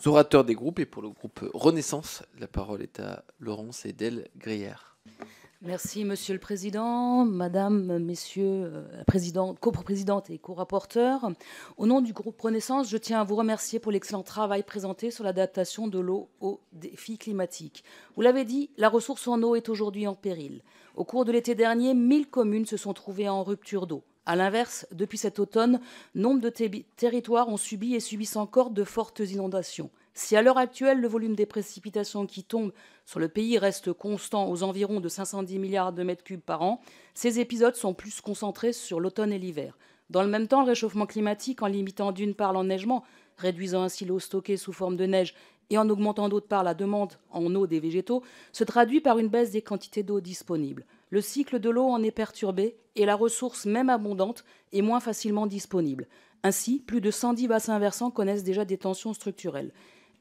orateurs des groupes. Et pour le groupe Renaissance, la parole est à Laurence Edel Grière. Merci, Monsieur le Président, Madame, Messieurs, coprésidente et co-rapporteurs. Au nom du groupe Renaissance, je tiens à vous remercier pour l'excellent travail présenté sur l'adaptation de l'eau aux défis climatiques. Vous l'avez dit, la ressource en eau est aujourd'hui en péril. Au cours de l'été dernier, 1000 communes se sont trouvées en rupture d'eau. A l'inverse, depuis cet automne, nombre de territoires ont subi et subissent encore de fortes inondations. Si à l'heure actuelle, le volume des précipitations qui tombent sur le pays reste constant aux environs de 510 milliards de mètres cubes par an, ces épisodes sont plus concentrés sur l'automne et l'hiver. Dans le même temps, le réchauffement climatique, en limitant d'une part l'enneigement, réduisant ainsi l'eau stockée sous forme de neige, et en augmentant d'autre part la demande en eau des végétaux, se traduit par une baisse des quantités d'eau disponibles. Le cycle de l'eau en est perturbé et la ressource, même abondante, est moins facilement disponible. Ainsi, plus de 110 bassins versants connaissent déjà des tensions structurelles.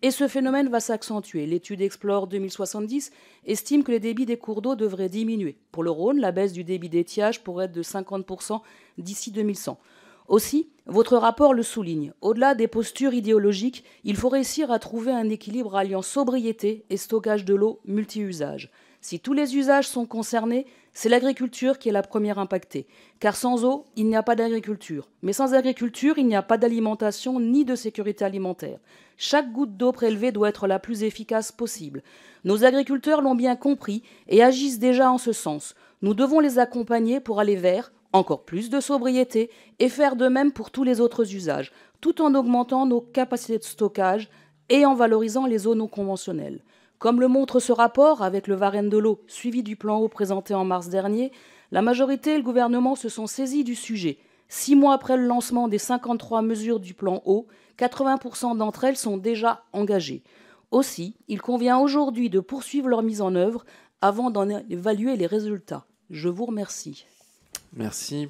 Et ce phénomène va s'accentuer. L'étude Explore 2070 estime que les débits des cours d'eau devraient diminuer. Pour le Rhône, la baisse du débit d'étiage pourrait être de 50% d'ici 2100. Aussi, votre rapport le souligne. Au-delà des postures idéologiques, il faut réussir à trouver un équilibre alliant sobriété et stockage de l'eau multi-usage. Si tous les usages sont concernés, c'est l'agriculture qui est la première impactée. Car sans eau, il n'y a pas d'agriculture. Mais sans agriculture, il n'y a pas d'alimentation ni de sécurité alimentaire. Chaque goutte d'eau prélevée doit être la plus efficace possible. Nos agriculteurs l'ont bien compris et agissent déjà en ce sens. Nous devons les accompagner pour aller vers encore plus de sobriété et faire de même pour tous les autres usages, tout en augmentant nos capacités de stockage et en valorisant les eaux non conventionnelles. Comme le montre ce rapport, avec le Varenne de l'eau suivi du plan eau présenté en mars dernier, la majorité et le gouvernement se sont saisis du sujet. 6 mois après le lancement des 53 mesures du plan eau, 80% d'entre elles sont déjà engagées. Aussi, il convient aujourd'hui de poursuivre leur mise en œuvre avant d'en évaluer les résultats. Je vous remercie. Merci.